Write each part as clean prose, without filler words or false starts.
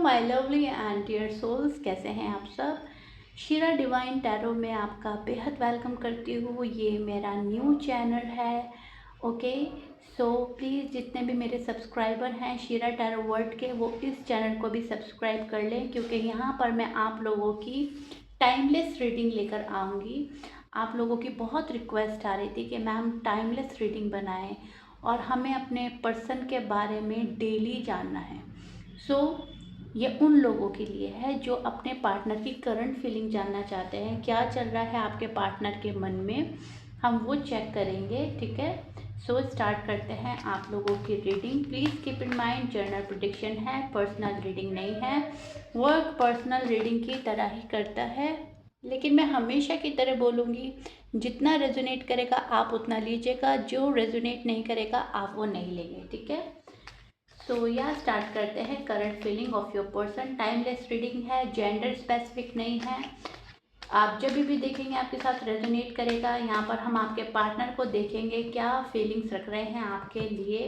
My lovely and dear souls, कैसे हैं आप सब। शीरा डिवाइन टैरो में आपका बेहद वेलकम करती हूँ। ये मेरा न्यू चैनल है। ओके, सो प्लीज़ जितने भी मेरे सब्सक्राइबर हैं शीरा टैरो वर्ल्ड के, वो इस चैनल को भी सब्सक्राइब कर लें, क्योंकि यहाँ पर मैं आप लोगों की टाइमलेस रीडिंग लेकर आऊँगी। आप लोगों की बहुत रिक्वेस्ट आ रही थी कि मैम टाइमलेस रीडिंग बनाएं और हमें अपने पर्सन के बारे में डेली जानना है। सो ये उन लोगों के लिए है जो अपने पार्टनर की करंट फीलिंग जानना चाहते हैं, क्या चल रहा है आपके पार्टनर के मन में, हम वो चेक करेंगे। ठीक है, सो स्टार्ट करते हैं आप लोगों की reading. Please keep in mind general prediction है, पर्सनल रीडिंग नहीं है। वर्क पर्सनल रीडिंग की तरह ही करता है, लेकिन मैं हमेशा की तरह बोलूँगी, जितना रेजोनेट करेगा आप उतना लीजिएगा, जो रेजोनेट नहीं करेगा आप वो नहीं लेंगे। ठीक है, सो यहाँ स्टार्ट करते हैं। Current feeling of your person, timeless reading है, जेंडर स्पेसिफिक नहीं है। आप जब भी देखेंगे आपके साथ रेजोनेट करेगा। यहाँ पर हम आपके पार्टनर को देखेंगे क्या फीलिंग्स रख रहे हैं आपके लिए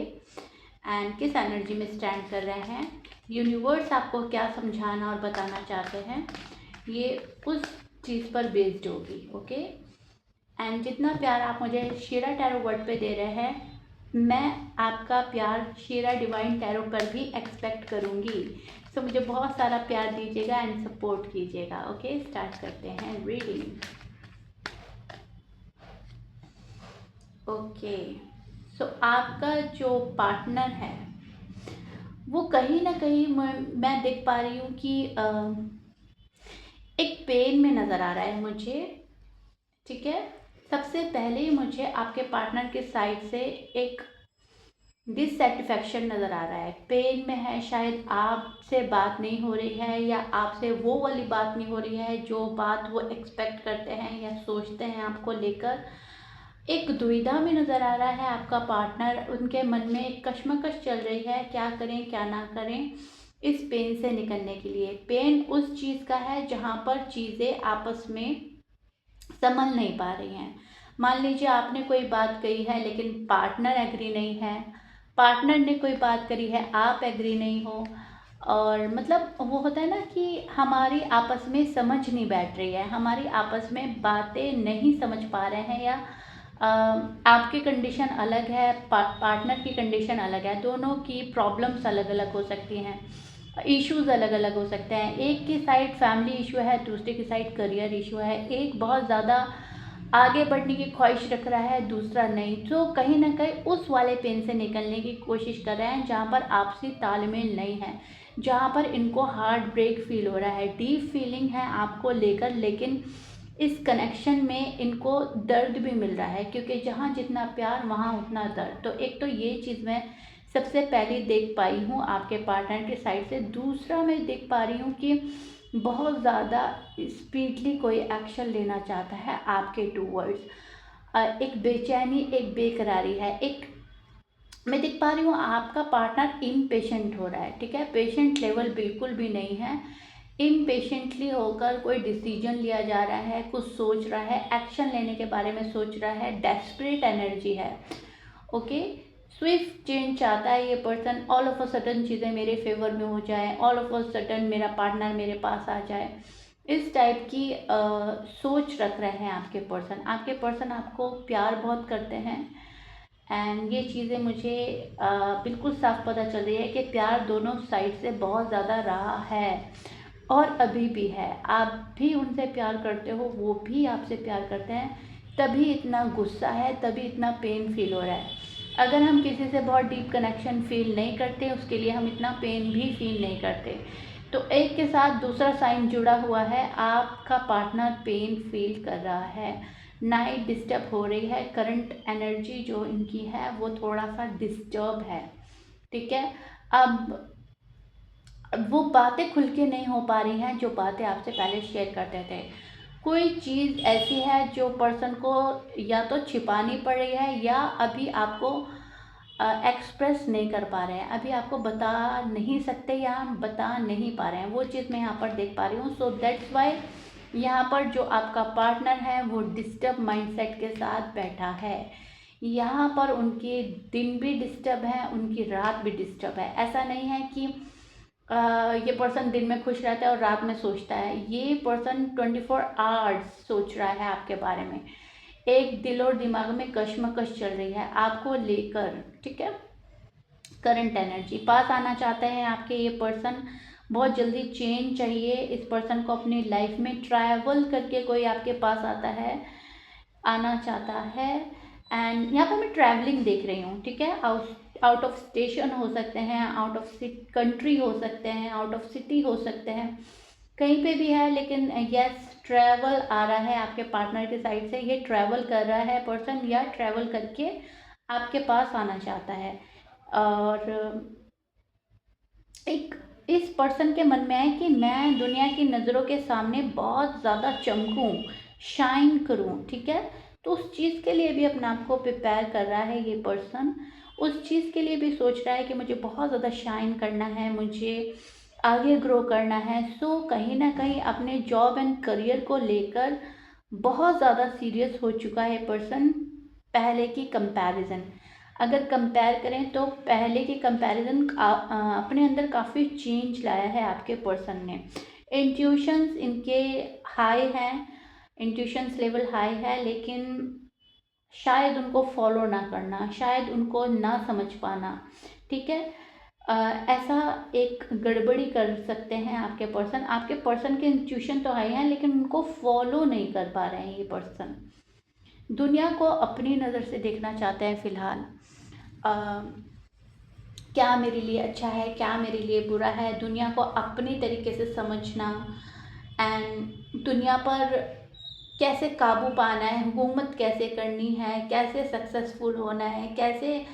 एंड किस एनर्जी में स्टैंड कर रहे हैं। यूनिवर्स आपको क्या समझाना और बताना चाहते हैं, ये उस चीज़ पर बेस्ड होगी। ओके, एंड जितना प्यार आप मुझे शीरा टैरो वर्ड पे दे रहे हैं, मैं आपका प्यार शीरा डिवाइन टैरो पर भी एक्सपेक्ट करूँगी। सो मुझे बहुत सारा प्यार दीजिएगा एंड सपोर्ट कीजिएगा। ओके, स्टार्ट करते हैं रीडिंग। ओके, सो आपका जो पार्टनर है वो कहीं ना कहीं मैं देख पा रही हूँ कि एक पेन में नज़र आ रहा है मुझे। ठीक है, सबसे पहले मुझे आपके पार्टनर के साइड से एक डिससेटिस्फैक्शन नज़र आ रहा है, पेन में है। शायद आपसे बात नहीं हो रही है या आपसे वो वाली बात नहीं हो रही है जो बात वो एक्सपेक्ट करते हैं या सोचते हैं आपको लेकर। एक दुविधा में नज़र आ रहा है आपका पार्टनर, उनके मन में एक कश्मकश चल रही है, क्या करें क्या ना करें इस पेन से निकलने के लिए। पेन उस चीज़ का है जहाँ पर चीज़ें आपस में संभल नहीं पा रही हैं। मान लीजिए आपने कोई बात कही है लेकिन पार्टनर एग्री नहीं है, पार्टनर ने कोई बात करी है आप एग्री नहीं हो, और मतलब वो होता है ना कि हमारी आपस में समझ नहीं बैठ रही है, हमारी आपस में बातें नहीं समझ पा रहे हैं, या आपकी कंडीशन अलग है, पार्टनर की कंडीशन अलग है, दोनों की प्रॉब्लम्स अलग अलग हो सकती हैं, इश्यूज अलग अलग हो सकते हैं। एक की साइड फैमिली इशू है, दूसरे की साइड करियर इशू है। एक बहुत ज़्यादा आगे बढ़ने की ख्वाहिश रख रहा है, दूसरा नहीं। तो कहीं ना कहीं उस वाले पेन से निकलने की कोशिश कर रहे हैं जहाँ पर आपसी तालमेल नहीं है, जहाँ पर इनको हार्ट ब्रेक फील हो रहा है, डीप फीलिंग है आपको लेकर, लेकिन इस कनेक्शन में इनको दर्द भी मिल रहा है, क्योंकि जहाँ जितना प्यार वहाँ उतना दर्द। तो एक तो ये चीज़ मैं सबसे पहले देख पाई हूँ आपके पार्टनर के साइड से। दूसरा मैं देख पा रही हूँ कि बहुत ज़्यादा स्पीडली कोई एक्शन लेना चाहता है आपके टूवर्ड्स। एक बेचैनी, एक बेकरारी है, एक मैं देख पा रही हूँ आपका पार्टनर इम्पेशेंट हो रहा है। ठीक है, पेशेंट लेवल बिल्कुल भी नहीं है, इम्पेशेंटली होकर कोई डिसीजन लिया जा रहा है, कुछ सोच रहा है, एक्शन लेने के बारे में सोच रहा है, डेस्परेट एनर्जी है। ओके, स्विफ्ट चेंज चाहता है ये person, all of a sudden चीज़ें मेरे फेवर में हो जाए, ऑल ऑफ अ सडन मेरा पार्टनर मेरे पास आ जाए, इस टाइप की सोच रख रहे हैं आपके पर्सन। आपके पर्सन आपको प्यार बहुत करते हैं एंड ये चीज़ें मुझे बिल्कुल साफ पता चल रही है कि प्यार दोनों साइड से बहुत ज़्यादा रहा है और अभी भी है। आप भी उनसे प्यार करते हो, वो भी आपसे प्यार करते हैं, तभी इतना गुस्सा है, तभी इतना पेन फील हो रहा है। अगर हम किसी से बहुत डीप कनेक्शन फील नहीं करते, उसके लिए हम इतना पेन भी फील नहीं करते। तो एक के साथ दूसरा साइन जुड़ा हुआ है, आपका पार्टनर पेन फील कर रहा है, नाइट डिस्टर्ब हो रही है, करंट एनर्जी जो इनकी है वो थोड़ा सा डिस्टर्ब है। ठीक है, अब वो बातें खुल के नहीं हो पा रही हैं जो बातें आपसे पहले शेयर करते थे। कोई चीज़ ऐसी है जो पर्सन को या तो छिपानी पड़ रही है या अभी आपको एक्सप्रेस नहीं कर पा रहे हैं, अभी आपको बता नहीं सकते या बता नहीं पा रहे हैं, वो चीज़ मैं यहाँ पर देख पा रही हूँ। सो दैट्स वाई यहाँ पर जो आपका पार्टनर है वो डिस्टर्ब माइंडसेट के साथ बैठा है। यहाँ पर उनके दिन भी डिस्टर्ब है, उनकी रात भी डिस्टर्ब है। ऐसा नहीं है कि ये पर्सन दिन में खुश रहता है और रात में सोचता है। ये पर्सन 24 आवर्स सोच रहा है आपके बारे में। एक दिल और दिमाग में कश्मकश चल रही है आपको लेकर, ठीक है। करंट एनर्जी पास आना चाहते हैं आपके ये पर्सन। बहुत जल्दी चेंज चाहिए इस पर्सन को अपनी लाइफ में। ट्रैवल करके कोई आपके पास आता है, आना चाहता है। एंड यहाँ पे मैं ट्रैवलिंग देख रही हूँ, ठीक है। आउट ऑफ स्टेशन हो सकते हैं, आउट ऑफ कंट्री हो सकते हैं, आउट ऑफ सिटी हो सकते हैं, कहीं पे भी है। लेकिन यस, ट्रैवल आ रहा है आपके पार्टनर की साइड से। ये ट्रैवल कर रहा है पर्सन, या ट्रैवल करके आपके पास आना चाहता है। और एक इस पर्सन के मन में है कि मैं दुनिया की नज़रों के सामने बहुत ज़्यादा चमकूं, शाइन करूं, ठीक है। तो उस चीज़ के लिए भी अपने आप को प्रिपेयर कर रहा है ये पर्सन। उस चीज़ के लिए भी सोच रहा है कि मुझे बहुत ज़्यादा शाइन करना है, मुझे आगे ग्रो करना है। सो कहीं ना कहीं अपने जॉब एंड करियर को लेकर बहुत ज़्यादा सीरियस हो चुका है पर्सन पहले की कंपैरिजन। अगर कंपेयर करें तो पहले के कंपैरिजन अपने अंदर काफ़ी चेंज लाया है आपके पर्सन ने। इंट्यूशंस इनके हाई हैं, इंट्यूशंस लेवल हाई है, लेकिन शायद उनको फॉलो ना करना, शायद उनको ना समझ पाना, ठीक है। ऐसा एक गड़बड़ी कर सकते हैं आपके पर्सन के इंट्यूशन तो हाई हैं, लेकिन उनको फॉलो नहीं कर पा रहे हैं ये पर्सन। दुनिया को अपनी नज़र से देखना चाहते हैं फ़िलहाल। क्या मेरे लिए अच्छा है, क्या मेरे लिए बुरा है, दुनिया को अपनी तरीके से समझना। एंड दुनिया पर कैसे काबू पाना है, हुकूमत कैसे करनी है, कैसे सक्सेसफुल होना है, कैसे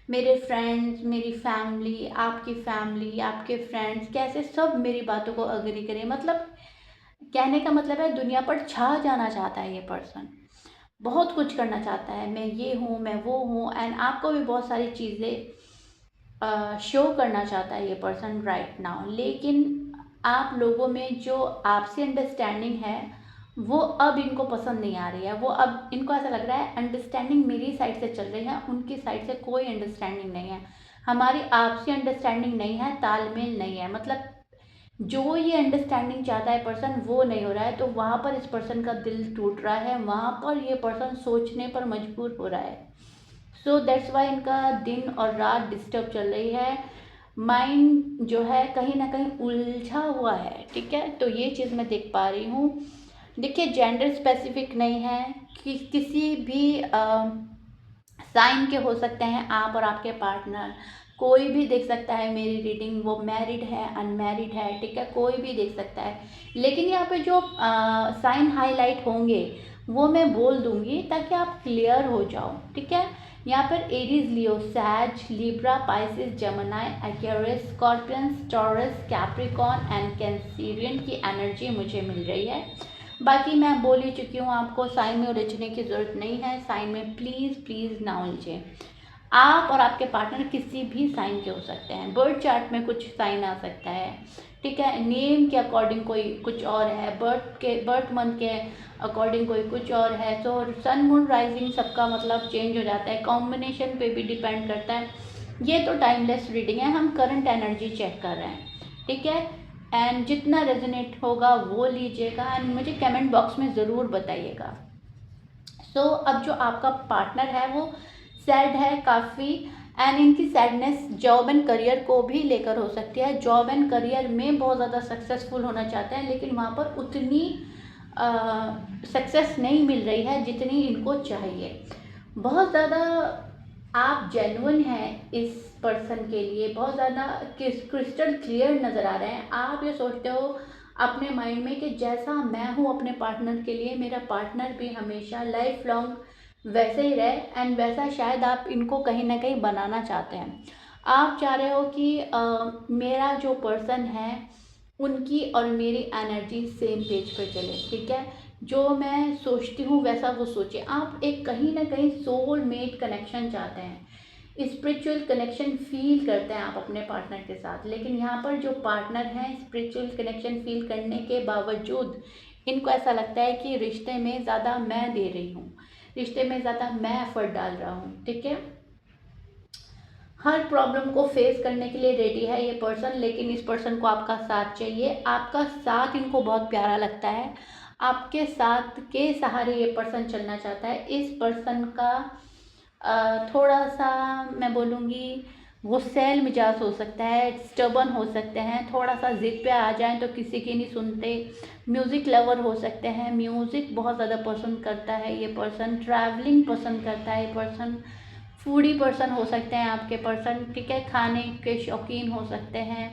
मेरे फ्रेंड्स, मेरी फैमिली, आपके फ्रेंड्स, कैसे सब मेरी बातों को अग्री करें। मतलब कहने का मतलब है दुनिया पर छा जाना चाहता है ये पर्सन। बहुत कुछ करना चाहता है, मैं ये हूँ, मैं वो हूँ। एंड आपको भी बहुत सारी चीज़ें शो करना चाहता है ये पर्सन राइट नाउ। लेकिन आप लोगों में जो आपसी अंडरस्टैंडिंग है वो अब इनको पसंद नहीं आ रही है। वो अब इनको ऐसा लग रहा है अंडरस्टैंडिंग मेरी साइड से चल रही है, उनकी साइड से कोई अंडरस्टैंडिंग नहीं है, हमारी आपसी अंडरस्टैंडिंग नहीं है, तालमेल नहीं है। मतलब जो ये अंडरस्टैंडिंग चाहता है पर्सन वो नहीं हो रहा है। तो वहाँ पर इस पर्सन का दिल टूट रहा है, वहाँ पर ये पर्सन सोचने पर मजबूर हो रहा है। सो दैट्स वाई इनका दिन और रात डिस्टर्ब चल रही है। माइंड जो है कहीं ना कहीं उलझा हुआ है, ठीक है। तो ये चीज़ मैं देख पा रही हूँ। देखिए, जेंडर स्पेसिफिक नहीं है कि किसी भी साइन के हो सकते हैं आप और आपके पार्टनर। कोई भी देख सकता है मेरी रीडिंग, वो मैरिड है, अनमैरिड है, ठीक है, कोई भी देख सकता है। लेकिन यहाँ पे जो साइन हाईलाइट होंगे वो मैं बोल दूंगी ताकि आप क्लियर हो जाओ, ठीक है। यहाँ पर एरीज, लियो, सैज, Libra, Pisces, Gemini, Aquarius, Scorpions, Taurus, Capricorn and Cancerian की एनर्जी मुझे मिल रही है। बाकी मैं बोल ही चुकी हूँ आपको, साइन में उलझने की ज़रूरत नहीं है। साइन में प्लीज़ प्लीज़ ना उलझे। आप और आपके पार्टनर किसी भी साइन के हो सकते हैं। बर्थ चार्ट में कुछ साइन आ सकता है, ठीक है। नेम के अकॉर्डिंग कोई कुछ और है, बर्थ मंथ के अकॉर्डिंग कोई कुछ और है। तो सन मून राइजिंग सबका मतलब चेंज हो जाता है, कॉम्बिनेशन पे भी डिपेंड करता है। ये तो टाइमलेस रीडिंग है, हम करंट एनर्जी चेक कर रहे हैं, ठीक है। एंड जितना रेजोनेट होगा वो लीजिएगा एंड मुझे कमेंट बॉक्स में ज़रूर बताइएगा। सो अब जो आपका पार्टनर है वो सैड है काफ़ी। एंड इनकी सैडनेस जॉब एंड करियर को भी लेकर हो सकती है। जॉब एंड करियर में बहुत ज़्यादा सक्सेसफुल होना चाहते हैं, लेकिन वहाँ पर उतनी सक्सेस नहीं मिल रही है जितनी इनको चाहिए। बहुत ज़्यादा आप जेन्युइन हैं इस पर्सन के लिए, बहुत ज़्यादा क्रिस्टल क्लियर नज़र आ रहे हैं। आप ये सोचते हो अपने माइंड में कि जैसा मैं हूँ अपने पार्टनर के लिए, मेरा पार्टनर भी हमेशा लाइफ लॉन्ग वैसे ही रहे। एंड वैसा शायद आप इनको कहीं ना कहीं बनाना चाहते हैं। आप चाह रहे हो कि मेरा जो पर्सन है उनकी और मेरी एनर्जी सेम पेज पर चले, ठीक है। जो मैं सोचती हूँ वैसा वो सोचे। आप एक कहीं ना कहीं सोल मेट कनेक्शन चाहते हैं, स्पिरिचुअल कनेक्शन फील करते हैं आप अपने पार्टनर के साथ। लेकिन यहाँ पर जो पार्टनर हैं स्पिरिचुअल कनेक्शन फील करने के बावजूद इनको ऐसा लगता है कि रिश्ते में ज़्यादा मैं दे रही हूँ, रिश्ते में ज़्यादा मैं एफर्ट डाल रहा हूँ, ठीक है। हर प्रॉब्लम को फेस करने के लिए रेडी है ये पर्सन, लेकिन इस पर्सन को आपका साथ चाहिए। आपका साथ इनको बहुत प्यारा लगता है, आपके साथ के सहारे ये पर्सन चलना चाहता है। इस पर्सन का थोड़ा सा मैं बोलूँगी गुस्सैल मिजाज हो सकता है, स्टबर्न हो सकते हैं, थोड़ा सा ज़िद पे आ जाएं तो किसी की नहीं सुनते। म्यूज़िक लवर हो सकते हैं, म्यूज़िक बहुत ज़्यादा पसंद करता है ये पर्सन, ट्रैवलिंग पसंद करता है ये पर्सन, फूडी पर्सन हो सकते हैं आपके पर्सन, ठीक है, खाने के शौकीन हो सकते हैं।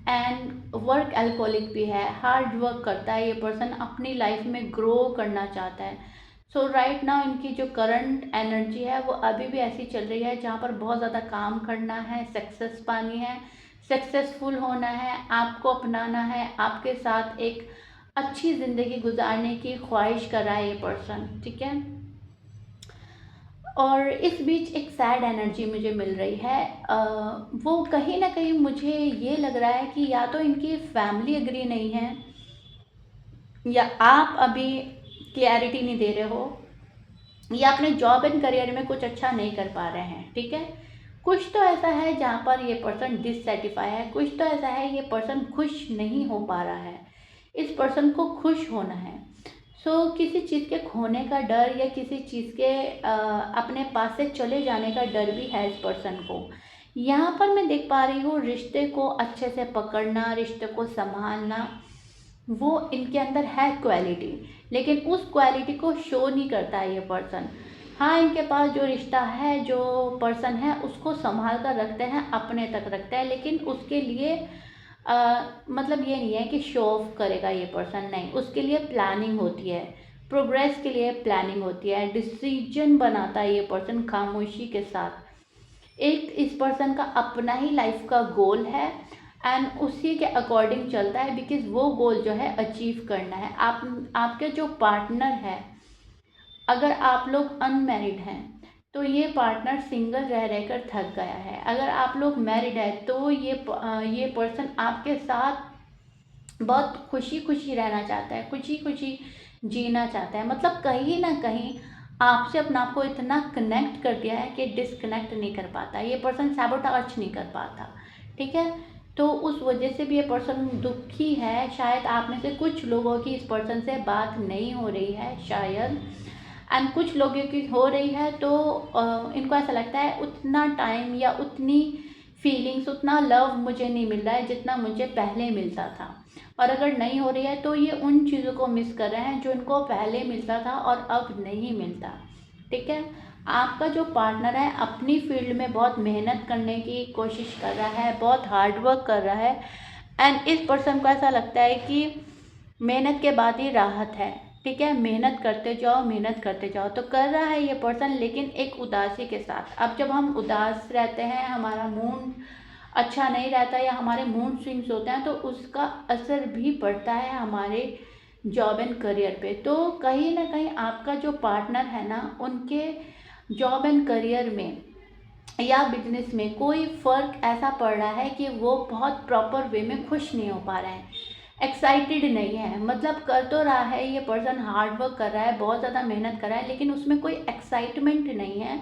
एंड वर्क एल्कोहलिक भी है, हार्ड वर्क करता है ये पर्सन, अपनी लाइफ में ग्रो करना चाहता है। सो राइट नाउ इनकी जो करंट एनर्जी है वो अभी भी ऐसी चल रही है जहाँ पर बहुत ज़्यादा काम करना है, सक्सेस पानी है, सक्सेसफुल होना है, आपको अपनाना है, आपके साथ एक अच्छी ज़िंदगी गुजारने की ख्वाहिश कर रहा है ये पर्सन, ठीक है। और इस बीच एक सैड एनर्जी मुझे मिल रही है। वो कहीं ना कहीं मुझे ये लग रहा है कि या तो इनकी फैमिली एग्री नहीं है, या आप अभी क्लैरिटी नहीं दे रहे हो, या अपने जॉब एंड करियर में कुछ अच्छा नहीं कर पा रहे हैं, ठीक है। कुछ तो ऐसा है जहाँ पर ये पर्सन डिससेटिस्फाई है, कुछ तो ऐसा है ये पर्सन खुश नहीं हो पा रहा है, इस पर्सन को खुश होना है। किसी चीज़ के खोने का डर या किसी चीज़ के अपने पास से चले जाने का डर भी है इस पर्सन को। यहाँ पर मैं देख पा रही हूँ रिश्ते को अच्छे से पकड़ना, रिश्ते को संभालना, वो इनके अंदर है क्वालिटी, लेकिन उस क्वालिटी को शो नहीं करता है ये पर्सन। हाँ, इनके पास जो रिश्ता है, जो पर्सन है, उसको संभाल कर रखते हैं, अपने तक रखते हैं, लेकिन उसके लिए मतलब ये नहीं है कि शो ऑफ करेगा ये पर्सन, नहीं, उसके लिए प्लानिंग होती है, प्रोग्रेस के लिए प्लानिंग होती है, डिसीजन बनाता है ये पर्सन खामोशी के साथ। एक इस पर्सन का अपना ही लाइफ का गोल है एंड उसी के अकॉर्डिंग चलता है, बिकॉज वो गोल जो है अचीव करना है। आपके जो पार्टनर है, अगर आप लोग अनमैरिड हैं तो ये पार्टनर सिंगल रह रहकर थक गया है। अगर आप लोग मैरिड है तो ये पर्सन आपके साथ बहुत खुशी खुशी रहना चाहता है, खुशी खुशी जीना चाहता है। मतलब कहीं ना कहीं आपसे अपने आप को इतना कनेक्ट कर दिया है कि डिसकनेक्ट नहीं कर पाता, ये पर्सन सैबोटाज नहीं कर पाता, ठीक है। तो उस वजह से भी ये पर्सन दुखी है। शायद आप में से कुछ लोगों की इस पर्सन से बात नहीं हो रही है शायद, एंड कुछ लोगों की हो रही है, तो इनको ऐसा लगता है उतना टाइम या उतनी फीलिंग्स, उतना लव मुझे नहीं मिल रहा है जितना मुझे पहले मिलता था। और अगर नहीं हो रही है तो ये उन चीज़ों को मिस कर रहे हैं जो इनको पहले मिलता था और अब नहीं मिलता, ठीक है। आपका जो पार्टनर है अपनी फील्ड में बहुत मेहनत करने की कोशिश कर रहा है, बहुत हार्ड वर्क कर रहा है, एंड इस पर्सन को ऐसा लगता है कि मेहनत के बाद ही राहत है, ठीक है। मेहनत करते जाओ, मेहनत करते जाओ, तो कर रहा है ये पर्सन, लेकिन एक उदासी के साथ। अब जब हम उदास रहते हैं, हमारा मूड अच्छा नहीं रहता या हमारे मूड स्विंग्स होते हैं, तो उसका असर भी पड़ता है हमारे जॉब एंड करियर पे। तो कहीं ना कहीं आपका जो पार्टनर है ना, उनके जॉब एंड करियर में या बिजनेस में कोई फ़र्क ऐसा पड़ रहा है कि वो बहुत प्रॉपर वे में खुश नहीं हो पा रहे हैं, एक्साइटेड नहीं है। मतलब कर तो रहा है ये पर्सन, हार्ड वर्क कर रहा है, बहुत ज़्यादा मेहनत कर रहा है, लेकिन उसमें कोई एक्साइटमेंट नहीं है,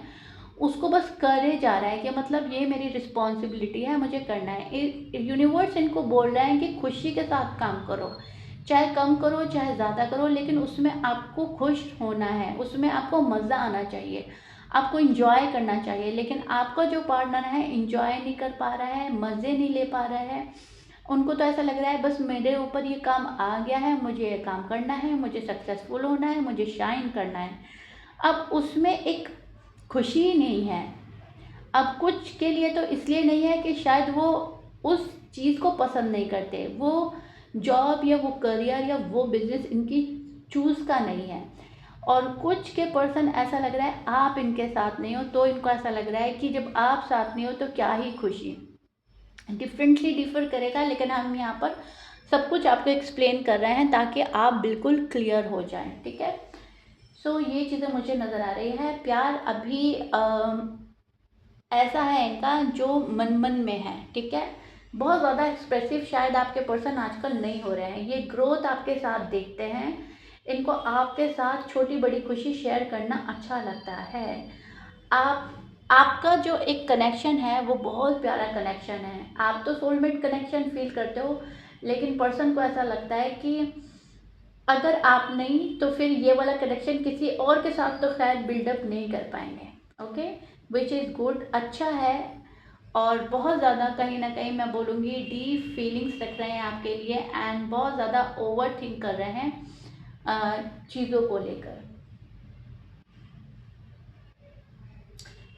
उसको बस करे जा रहा है कि मतलब ये मेरी रिस्पॉन्सिबिलिटी है, मुझे करना है। यूनिवर्स इनको बोल रहा है कि खुशी के साथ काम करो, चाहे कम करो चाहे ज़्यादा करो, लेकिन उसमें आपको खुश होना है, उसमें आपको मज़ा आना चाहिए, आपको इंजॉय करना चाहिए। लेकिन आपका जो पार्टनर है इंजॉय नहीं कर पा रहा है, मज़े नहीं ले पा रहा है। उनको तो ऐसा लग रहा है बस मेरे ऊपर ये काम आ गया है, मुझे ये काम करना है, मुझे सक्सेसफुल होना है, मुझे शाइन करना है। अब उसमें एक खुशी ही नहीं है। अब कुछ के लिए तो इसलिए नहीं है कि शायद वो उस चीज़ को पसंद नहीं करते, वो जॉब या वो करियर या वो बिजनेस इनकी चूज़ का नहीं है। और कुछ के पर्सन ऐसा लग रहा है आप इनके साथ नहीं हो, तो इनको ऐसा लग रहा है कि जब आप साथ नहीं हो तो क्या ही खुशी। डिफरेंटली डिफ़र करेगा, लेकिन हम यहाँ पर सब कुछ आपको एक्सप्लेन कर रहे हैं ताकि आप बिल्कुल क्लियर हो जाएं, ठीक है। ये चीज़ें मुझे नज़र आ रही है। प्यार अभी ऐसा है इनका जो मन मन में है, ठीक है। बहुत ज़्यादा एक्सप्रेसिव शायद आपके पर्सन आजकल नहीं हो रहे हैं, ये ग्रोथ आपके साथ देखते हैं, इनको आपके साथ छोटी बड़ी खुशी शेयर करना अच्छा लगता है। आप आपका जो एक कनेक्शन है वो बहुत प्यारा कनेक्शन है। आप तो सोलमेट कनेक्शन फील करते हो, लेकिन पर्सन को ऐसा लगता है कि अगर आप नहीं तो फिर ये वाला कनेक्शन किसी और के साथ तो शायद बिल्डअप नहीं कर पाएंगे। ओके, विच इज़ गुड, अच्छा है। और बहुत ज़्यादा कहीं ना कहीं मैं बोलूँगी डीप फीलिंग्स रख रहे हैं आपके लिए, एंड बहुत ज़्यादा ओवर थिंक कर रहे हैं चीज़ों को लेकर।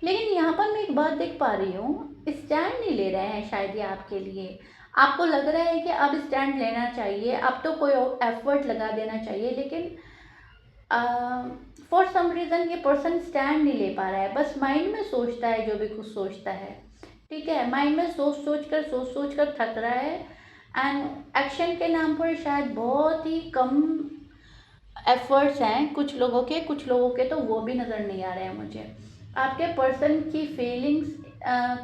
लेकिन यहाँ पर मैं एक बात देख पा रही हूँ, स्टैंड नहीं ले रहे हैं शायद ये आपके लिए। आपको लग रहा है कि अब स्टैंड लेना चाहिए, अब तो कोई एफर्ट लगा देना चाहिए, लेकिन फॉर सम रीज़न ये पर्सन स्टैंड नहीं ले पा रहा है। बस माइंड में सोचता है जो भी कुछ सोचता है, ठीक है, माइंड में सोच कर थक रहा है। एंड एक्शन के नाम पर शायद बहुत ही कम एफर्ट्स हैं कुछ लोगों के, कुछ लोगों के तो वो भी नज़र नहीं आ रहे हैं मुझे। आपके पर्सन की फीलिंग्स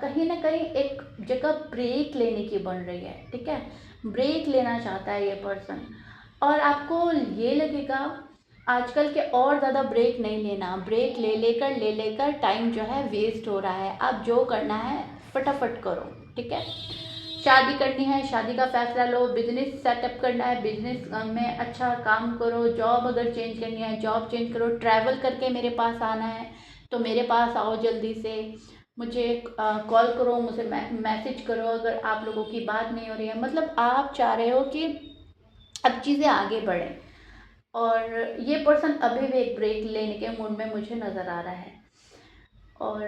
कहीं ना कहीं एक जगह ब्रेक लेने की बन रही है, ठीक है, ब्रेक लेना चाहता है ये पर्सन। और आपको ये लगेगा आजकल के और ज़्यादा ब्रेक नहीं लेना, ब्रेक ले लेकर टाइम जो है वेस्ट हो रहा है। आप जो करना है फटाफट करो, ठीक है। शादी करनी है, शादी का फैसला लो, बिजनेस सेटअप करना है, बिजनेस में अच्छा काम करो, जॉब अगर चेंज करनी है जॉब चेंज करो, ट्रैवल करके मेरे पास आना है तो मेरे पास आओ जल्दी से, मुझे कॉल करो, मुझे मैसेज करो अगर आप लोगों की बात नहीं हो रही है। मतलब आप चाह रहे हो कि अब चीज़ें आगे बढ़ें, और ये पर्सन अभी भी एक ब्रेक लेने के मूड में मुझे नज़र आ रहा है। और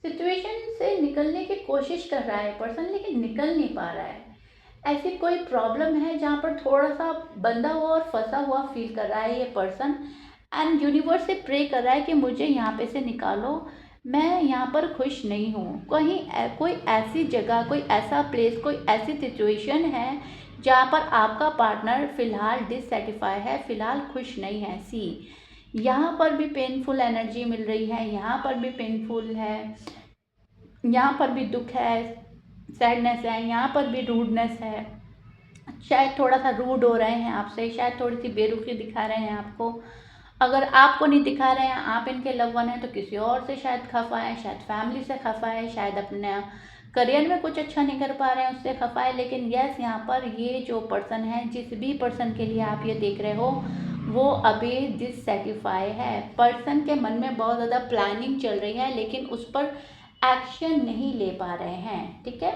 सिचुएशन से निकलने की कोशिश कर रहा है पर्सन, लेकिन निकल नहीं पा रहा है। ऐसी कोई प्रॉब्लम है जहाँ पर थोड़ा सा बंधा हुआ और फंसा हुआ फील कर रहा है ये पर्सन, एंड यूनिवर्स से प्रे कर रहा है कि मुझे यहाँ पे से निकालो, मैं यहाँ पर खुश नहीं हूँ। कहीं कोई ऐसी जगह, कोई ऐसा प्लेस, कोई ऐसी सिचुएशन है जहाँ पर आपका पार्टनर फ़िलहाल डिससेटिस्फाई है, फ़िलहाल खुश नहीं है। सी, यहाँ पर भी पेनफुल एनर्जी मिल रही है, यहाँ पर भी पेनफुल है, यहाँ पर भी दुख है, सैडनेस है, यहाँ पर भी रूडनेस है। शायद थोड़ा सा रूड हो रहे हैं आपसे, शायद थोड़ी सी बेरुखी दिखा रहे हैं आपको। अगर आपको नहीं दिखा रहे हैं, आप इनके लव वन हैं, तो किसी और से शायद खफा है, शायद फैमिली से खफा है, शायद अपने करियर में कुछ अच्छा नहीं कर पा रहे हैं उससे खफा है। लेकिन यस, यहाँ पर ये जो पर्सन है, जिस भी पर्सन के लिए आप ये देख रहे हो, वो अभी डिससेटिस्फाई है। पर्सन के मन में बहुत ज़्यादा प्लानिंग चल रही है, लेकिन उस पर एक्शन नहीं ले पा रहे हैं, ठीक है।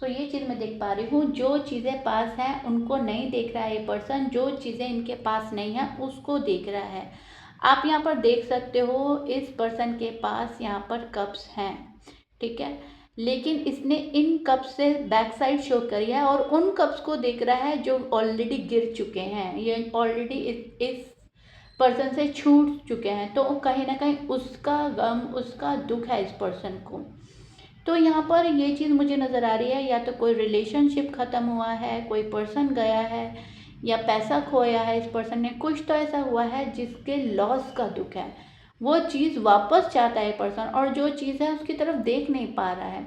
सो ये चीज़ मैं देख पा रही हूँ, जो चीज़ें पास हैं उनको नहीं देख रहा है ये पर्सन, जो चीज़ें इनके पास नहीं है उसको देख रहा है। आप यहाँ पर देख सकते हो इस पर्सन के पास यहाँ पर कप्स हैं, ठीक है, लेकिन इसने इन कप्स से बैक साइड शो करी है और उन कप्स को देख रहा है जो ऑलरेडी गिर चुके हैं, ये ऑलरेडी इस पर्सन से छूट चुके हैं। तो कहीं ना कहीं उसका गम, उसका दुख है इस पर्सन को। तो यहाँ पर ये चीज़ मुझे नज़र आ रही है, या तो कोई रिलेशनशिप ख़त्म हुआ है, कोई पर्सन गया है, या पैसा खोया है इस पर्सन ने, कुछ तो ऐसा हुआ है जिसके लॉस का दुख है। वो चीज़ वापस चाहता है पर्सन, और जो चीज़ है उसकी तरफ देख नहीं पा रहा है।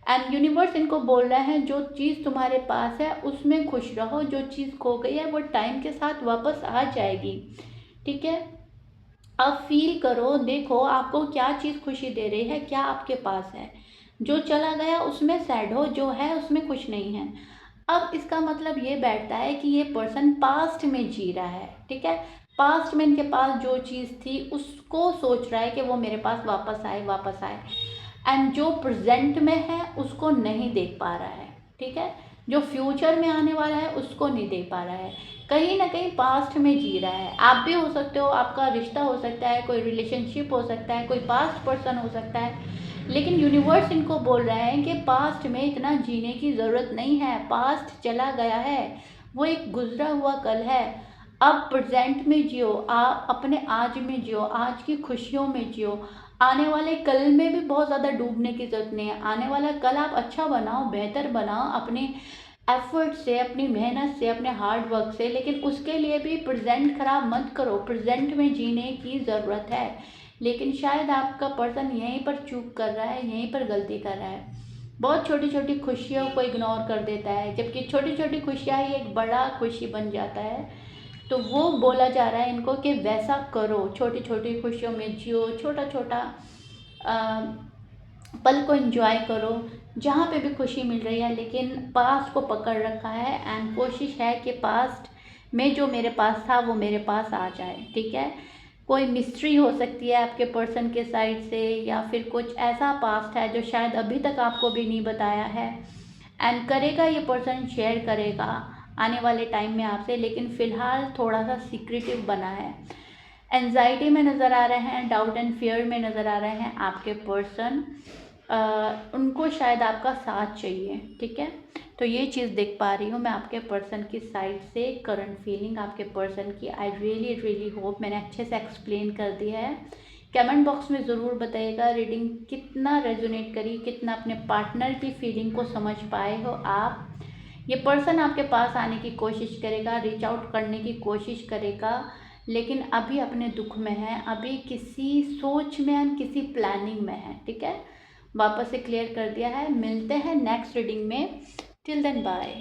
एंड यूनिवर्स इनको बोल रहा है जो चीज़ तुम्हारे पास है उसमें खुश रहो, जो चीज़ खो गई है वो टाइम के साथ वापस आ जाएगी, ठीक है। अब फील करो, देखो आपको क्या चीज़ खुशी दे रही है, क्या आपके पास है। जो चला गया उसमें सैड हो, जो है उसमें खुश नहीं है। अब इसका मतलब ये बैठता है कि ये पर्सन पास्ट में जी रहा है, ठीक है। पास्ट में इनके पास जो चीज़ थी उसको सोच रहा है कि वो मेरे पास वापस आए, वापस आए। एंड जो प्रेजेंट में है उसको नहीं देख पा रहा है, ठीक है। जो फ्यूचर में आने वाला है उसको नहीं देख पा रहा है, कहीं ना कहीं पास्ट में जी रहा है। आप भी हो सकते हो, आपका रिश्ता हो सकता है, कोई रिलेशनशिप हो सकता है, कोई पास्ट पर्सन हो सकता है, लेकिन यूनिवर्स इनको बोल रहा है कि पास्ट में इतना जीने की ज़रूरत नहीं है, पास्ट चला गया है, वो एक गुजरा हुआ कल है। अब प्रेजेंट में जियो, आप अपने आज में जियो, आज की खुशियों में जियो। आने वाले कल में भी बहुत ज़्यादा डूबने की ज़रूरत नहीं है, आने वाला कल आप अच्छा बनाओ, बेहतर बनाओ अपने एफर्ट से, अपनी मेहनत से, अपने हार्ड वर्क से। लेकिन उसके लिए भी प्रेजेंट खराब मत करो, प्रेजेंट में जीने की ज़रूरत है। लेकिन शायद आपका पर्सन यहीं पर चूक कर रहा है, यहीं पर गलती कर रहा है, बहुत छोटी छोटी खुशियों को इग्नोर कर देता है, जबकि छोटी छोटी खुशियाँ ही एक बड़ा खुशी बन जाता है। तो वो बोला जा रहा है इनको कि वैसा करो, छोटी छोटी खुशियों में जियो, छोटा छोटा पल को एंजॉय करो, जहाँ पे भी खुशी मिल रही है, लेकिन पास्ट को पकड़ रखा है एंड कोशिश है कि पास्ट में जो मेरे पास था वो मेरे पास आ जाए, ठीक है। कोई मिस्ट्री हो सकती है आपके पर्सन के साइड से, या फिर कुछ ऐसा पास्ट है जो शायद अभी तक आपको भी नहीं बताया है, एंड करेगा ये पर्सन, शेयर करेगा आने वाले टाइम में आपसे, लेकिन फ़िलहाल थोड़ा सा सीक्रेटिव बना है। एंजाइटी में नज़र आ रहे हैं, डाउट एंड फियर में नज़र आ रहे हैं आपके पर्सन। उनको शायद आपका साथ चाहिए, ठीक है। तो ये चीज़ देख पा रही हूँ मैं आपके पर्सन की साइड से, करंट फीलिंग आपके पर्सन की। आई रियली होप मैंने अच्छे से एक्सप्लेन कर दिया है। कमेंट बॉक्स में ज़रूर बताइएगा रीडिंग कितना रेजोनेट करी, कितना अपने पार्टनर की फीलिंग को समझ पाए हो आप। ये पर्सन आपके पास आने की कोशिश करेगा, रीच आउट करने की कोशिश करेगा, लेकिन अभी अपने दुख में है, अभी किसी सोच में है, किसी प्लानिंग में है, ठीक है। वापस से क्लियर कर दिया है। मिलते हैं नेक्स्ट रीडिंग में। Till then bye.